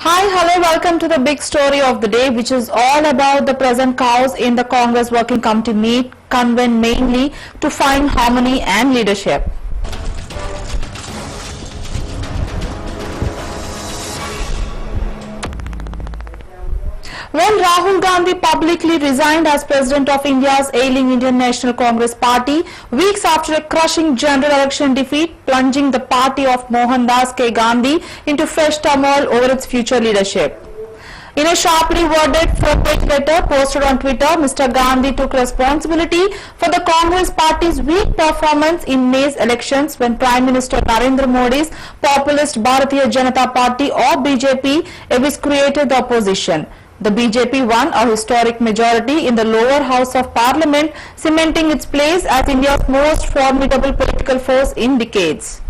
Hi, hello, welcome to the big story of the day, which is all about the present chaos in the Congress Working Committee meet, convened mainly to find harmony and leadership. When Rahul Gandhi publicly resigned as President of India's ailing Indian National Congress Party, weeks after a crushing general election defeat, plunging the party of Mohandas K. Gandhi into fresh turmoil over its future leadership. In a sharply worded 4-page letter posted on Twitter, Mr. Gandhi took responsibility for the Congress party's weak performance in May's elections when Prime Minister Narendra Modi's populist Bharatiya Janata Party or BJP eviscerated the opposition. The BJP won a historic majority in the lower house of parliament, cementing its place as India's most formidable political force in decades.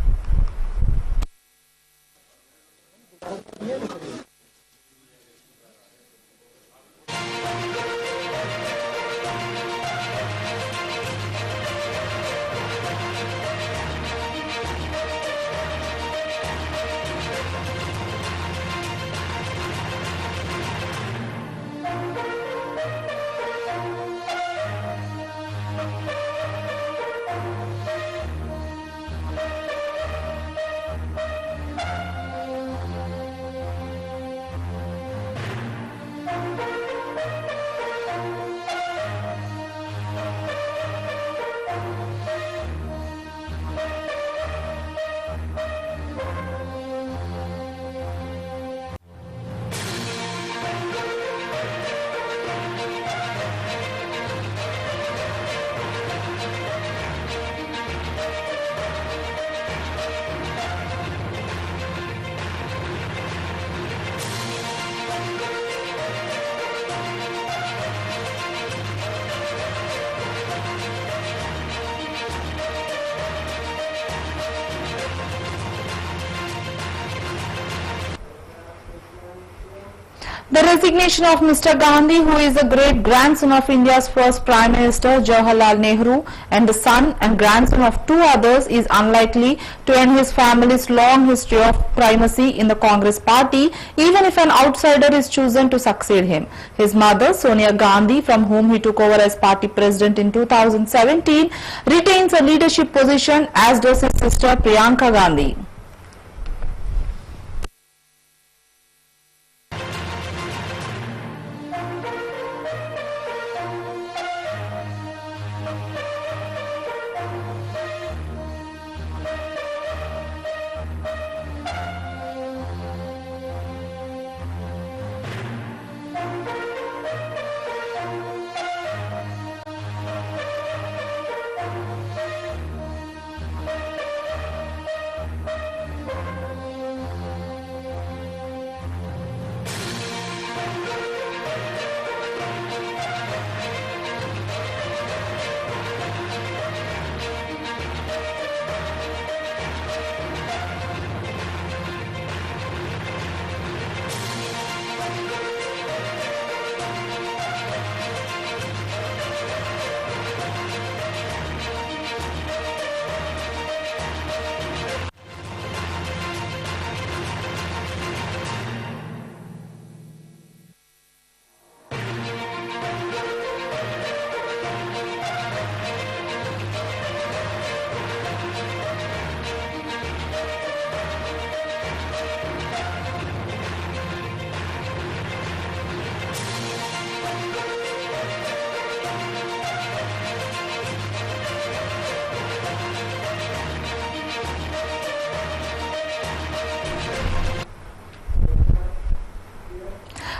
The resignation of Mr. Gandhi, who is the great-grandson of India's first Prime Minister Jawaharlal Nehru and the son and grandson of two others, is unlikely to end his family's long history of primacy in the Congress party, even if an outsider is chosen to succeed him. His mother, Sonia Gandhi, from whom he took over as party president in 2017, retains a leadership position, as does his sister Priyanka Gandhi.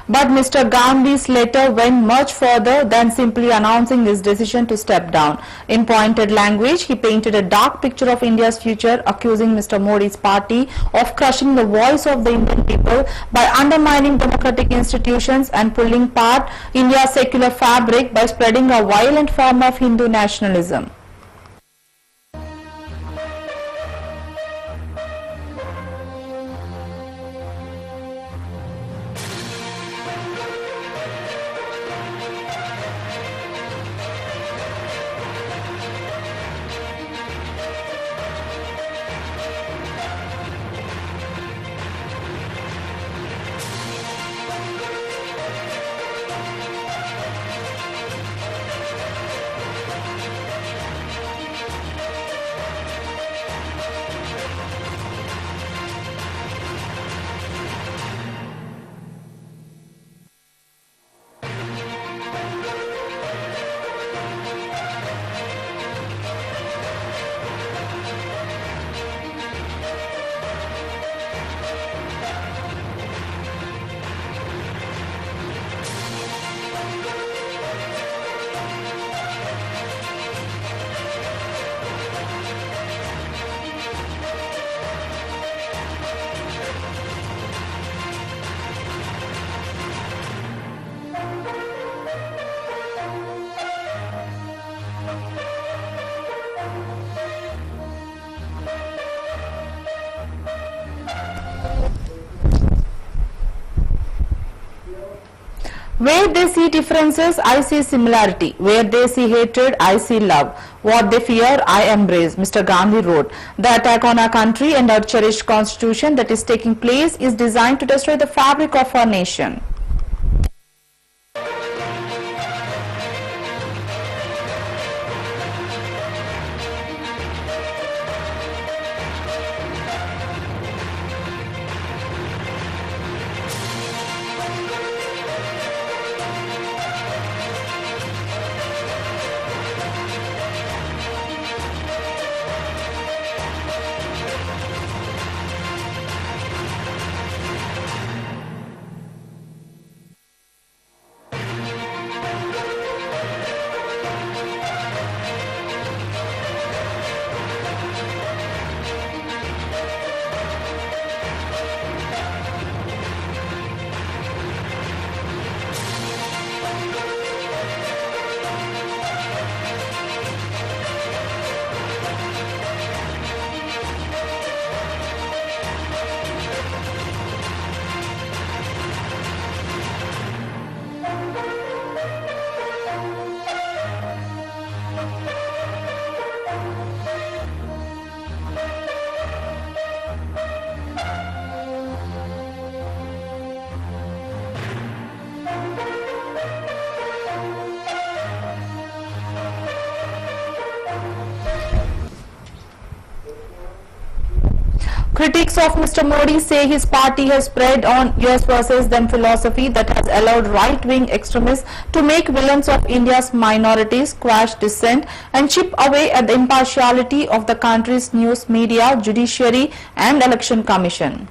But Mr. Gandhi's letter went much further than simply announcing his decision to step down. In pointed language, he painted a dark picture of India's future, accusing Mr. Modi's party of crushing the voice of the Indian people by undermining democratic institutions and pulling apart India's secular fabric by spreading a violent form of Hindu nationalism. Where they see differences, I see similarity. Where they see hatred, I see love. What they fear, I embrace, Mr. Gandhi wrote. The attack on our country and our cherished constitution that is taking place is designed to destroy the fabric of our nation. Critics of Mr. Modi say his party has spread on us versus them philosophy that has allowed right-wing extremists to make villains of India's minorities, quash dissent and chip away at the impartiality of the country's news media, judiciary and election commission.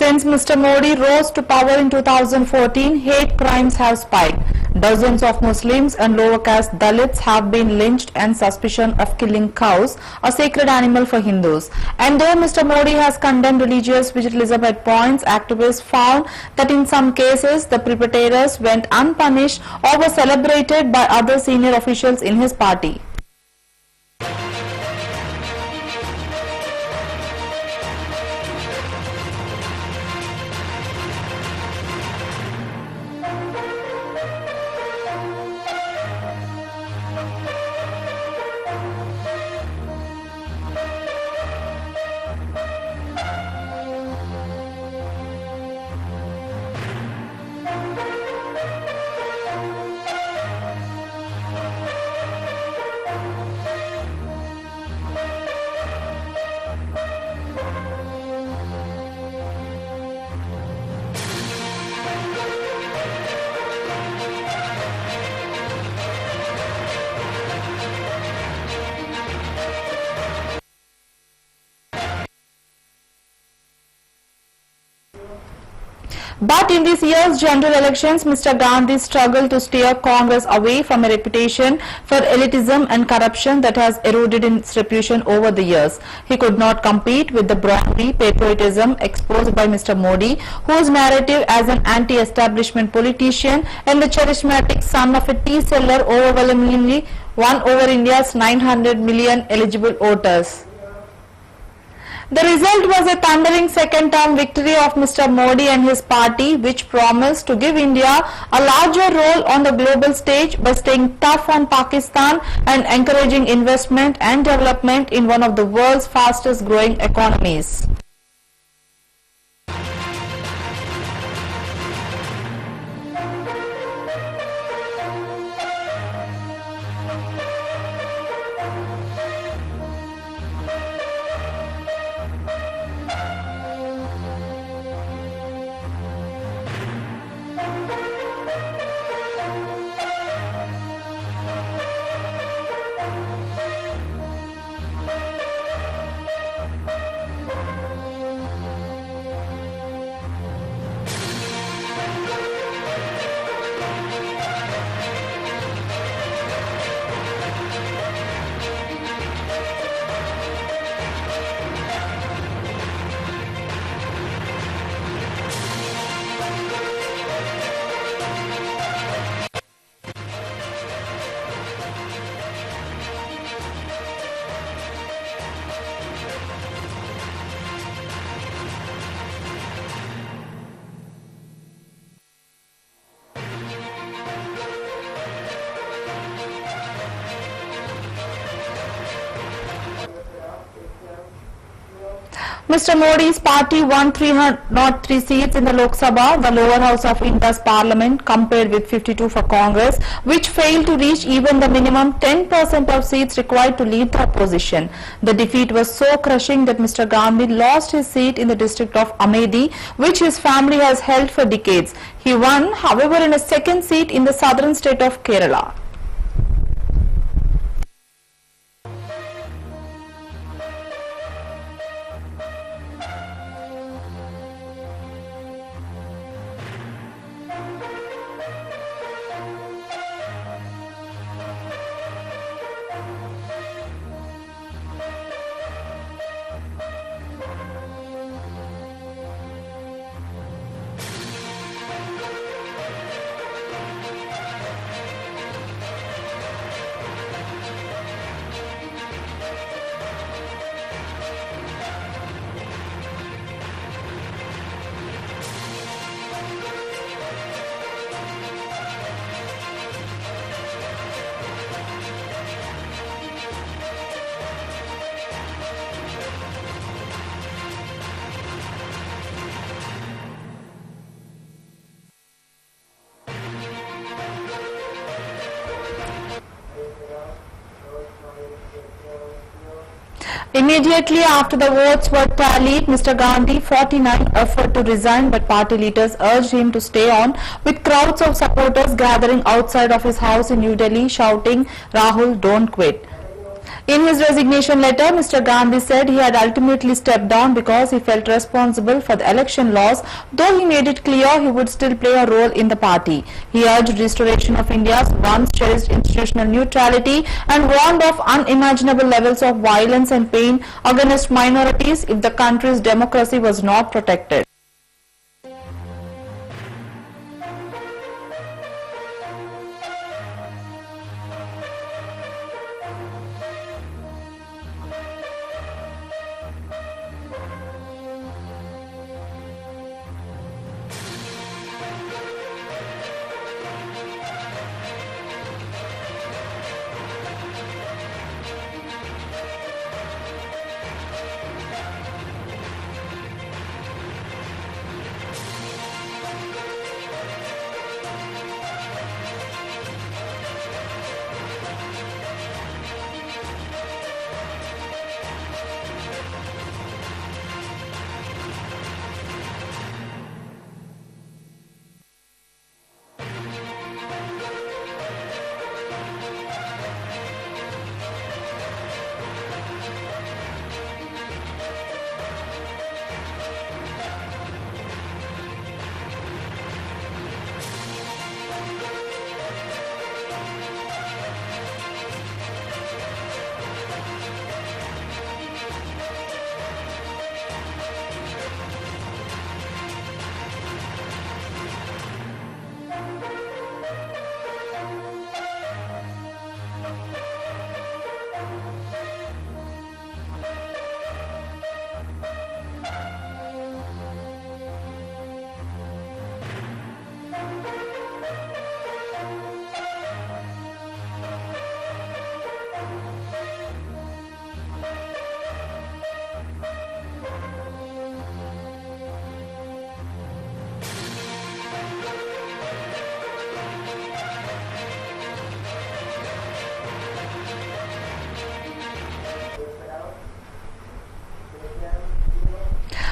Since Mr. Modi rose to power in 2014, hate crimes have spiked. Dozens of Muslims and lower caste Dalits have been lynched and suspicion of killing cows, a sacred animal for Hindus. And though Mr. Modi has condemned religious vigilism at points, activists found that in some cases the perpetrators went unpunished or were celebrated by other senior officials in his party. But in this year's general elections, Mr. Gandhi struggled to steer Congress away from a reputation for elitism and corruption that has eroded its reputation over the years. He could not compete with the bribery, patriotism exposed by Mr. Modi, whose narrative as an anti-establishment politician and the charismatic son of a tea seller overwhelmingly won over India's 900 million eligible voters. The result was a thundering second-term victory of Mr. Modi and his party, which promised to give India a larger role on the global stage by staying tough on Pakistan and encouraging investment and development in one of the world's fastest-growing economies. Mr. Modi's party won 303 seats in the Lok Sabha, the lower house of India's parliament, compared with 52 for Congress, which failed to reach even the minimum 10% of seats required to lead the opposition. The defeat was so crushing that Mr. Gandhi lost his seat in the district of Amedi, which his family has held for decades. He won, however, in a second seat in the southern state of Kerala. Immediately after the votes were tallied, Mr. Gandhi, 49, offered to resign, but party leaders urged him to stay on, with crowds of supporters gathering outside of his house in New Delhi shouting, "Rahul, don't quit." In his resignation letter, Mr. Gandhi said he had ultimately stepped down because he felt responsible for the election loss, though he made it clear he would still play a role in the party. He urged restoration of India's once cherished institutional neutrality and warned of unimaginable levels of violence and pain against minorities if the country's democracy was not protected.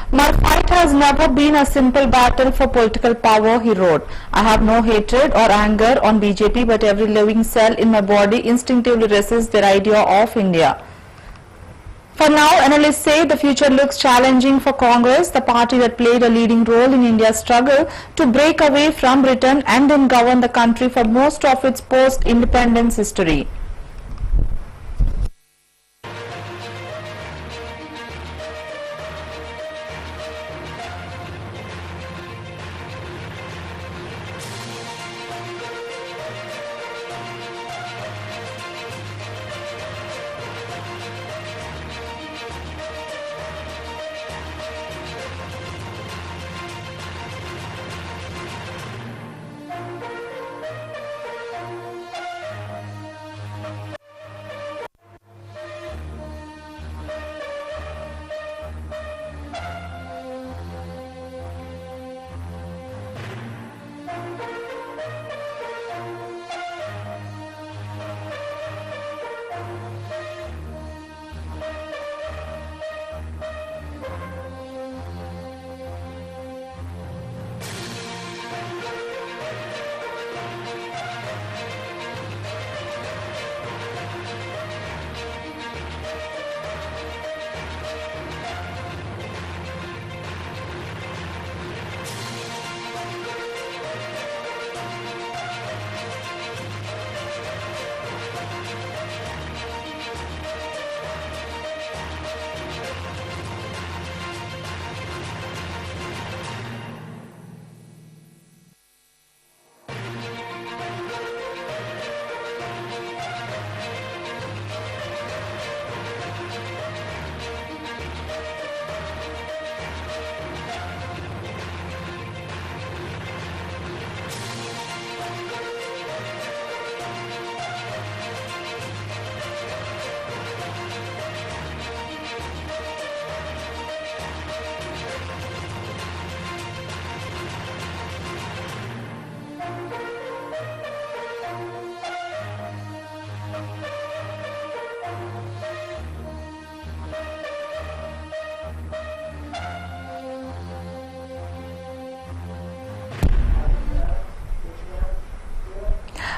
My fight has never been a simple battle for political power, he wrote. I have no hatred or anger on BJP, but every living cell in my body instinctively resists their idea of India. For now, analysts say the future looks challenging for Congress, the party that played a leading role in India's struggle to break away from Britain and then govern the country for most of its post-independence history.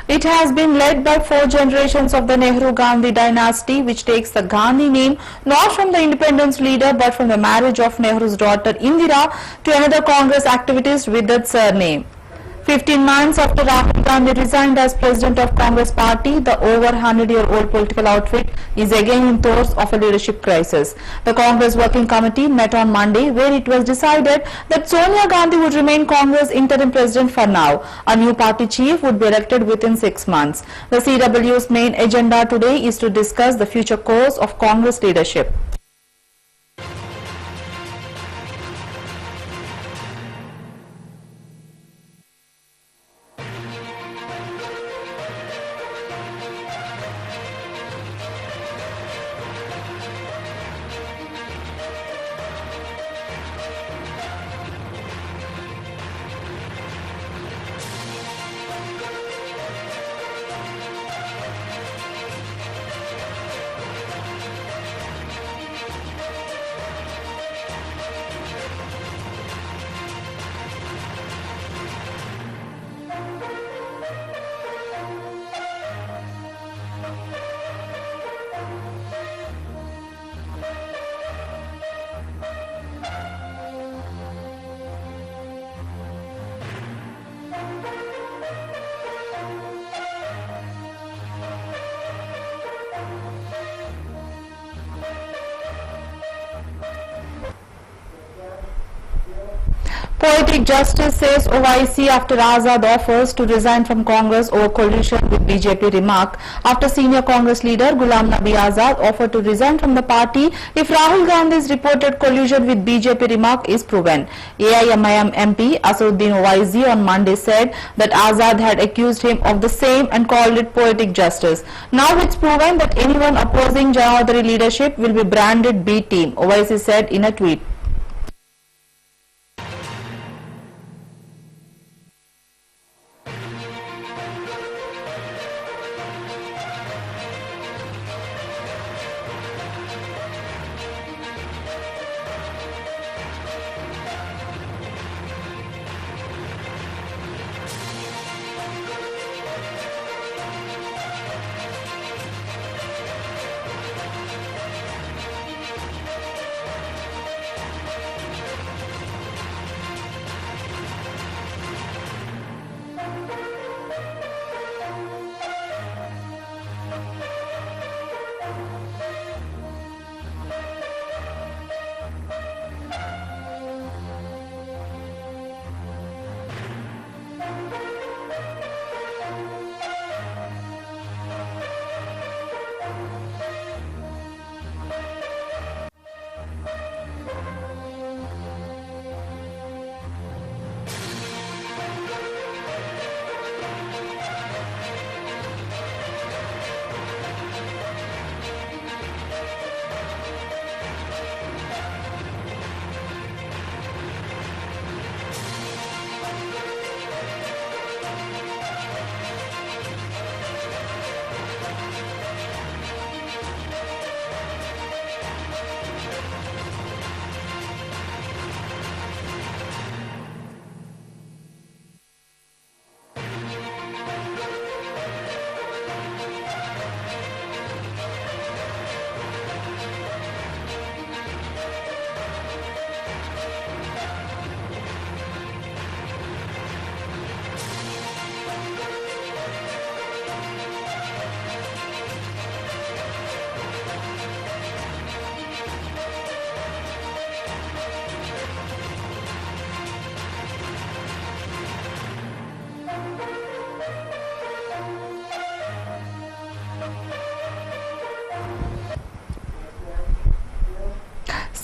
It has been led by 4 generations of the Nehru-Gandhi dynasty, which takes the Gandhi name not from the independence leader but from the marriage of Nehru's daughter Indira to another Congress activist with that surname. 15 months after Rahul Gandhi resigned as president of Congress party, the over 100-year-old political outfit is again in throes of a leadership crisis. The Congress Working Committee met on Monday, where it was decided that Sonia Gandhi would remain Congress interim president for now. A new party chief would be elected within 6 months. The CW's main agenda today is to discuss the future course of Congress leadership. Poetic Justice says OIC after Azad offers to resign from Congress over collusion with BJP remark after senior Congress leader Ghulam Nabi Azad offered to resign from the party if Rahul Gandhi's reported collusion with BJP remark is proven. AIMIM MP Asaduddin Owaisi on Monday said that Azad had accused him of the same and called it poetic justice. Now it's proven that anyone opposing Janardari leadership will be branded B team, Owaisi said in a tweet.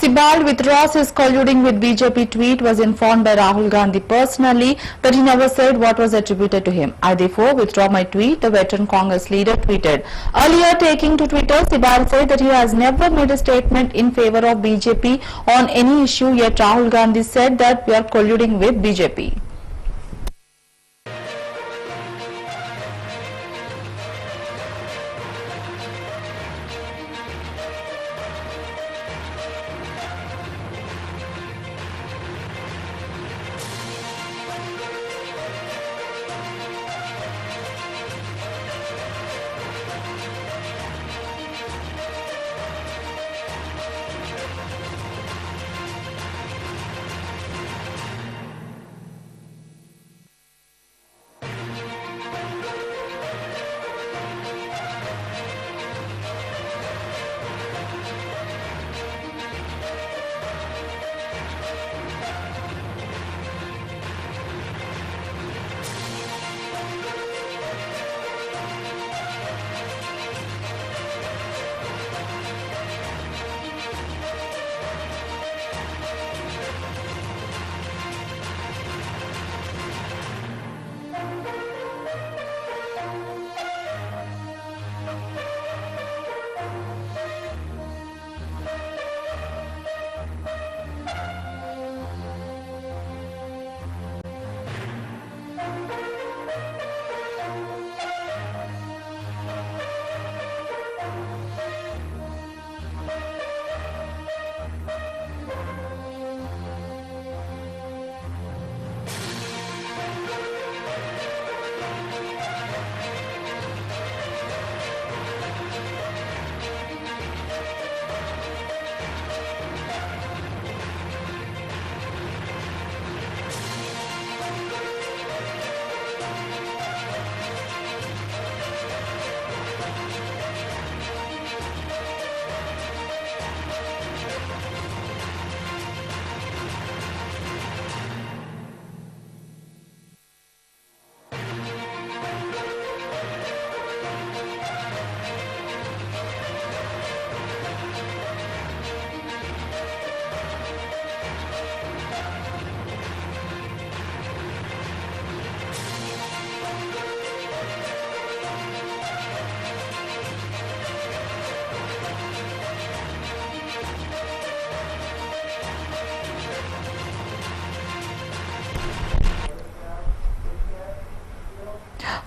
Sibal withdraws his colluding with BJP tweet was informed by Rahul Gandhi personally, but he never said what was attributed to him. I therefore withdraw my tweet, the veteran Congress leader tweeted. Earlier taking to Twitter, Sibal said that he has never made a statement in favor of BJP on any issue, yet Rahul Gandhi said that we are colluding with BJP.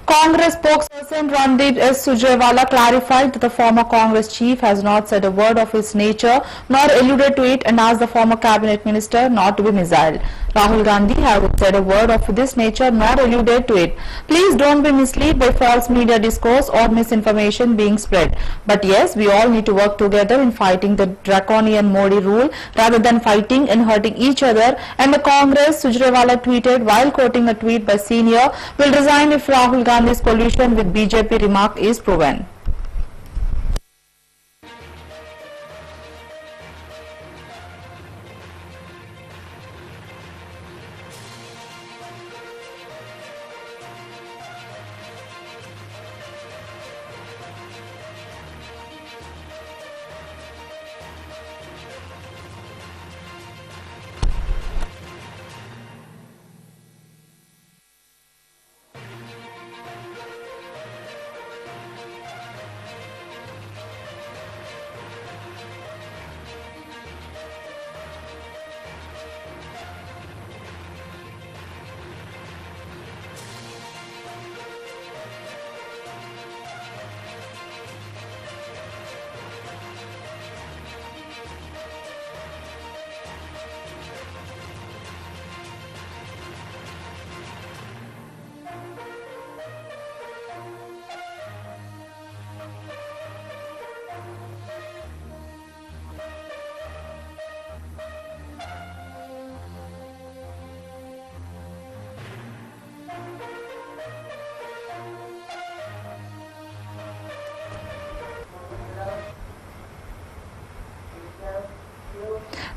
Congress spokesperson Randeep S. Surjewala clarified that the former Congress chief has not said a word of his nature nor alluded to it and asked the former cabinet minister not to be missiled. Rahul Gandhi has said a word of this nature nor alluded to it. Please don't be misled by false media discourse or misinformation being spread. But yes, we all need to work together in fighting the draconian Modi rule rather than fighting and hurting each other. And the Congress, Surjewala tweeted while quoting a tweet by senior, will resign if Rahul Gandhi's collusion with BJP remark is proven.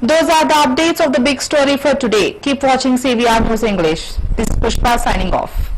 Those are the updates of the big story for today. Keep watching CVR News English. This is Pushpa signing off.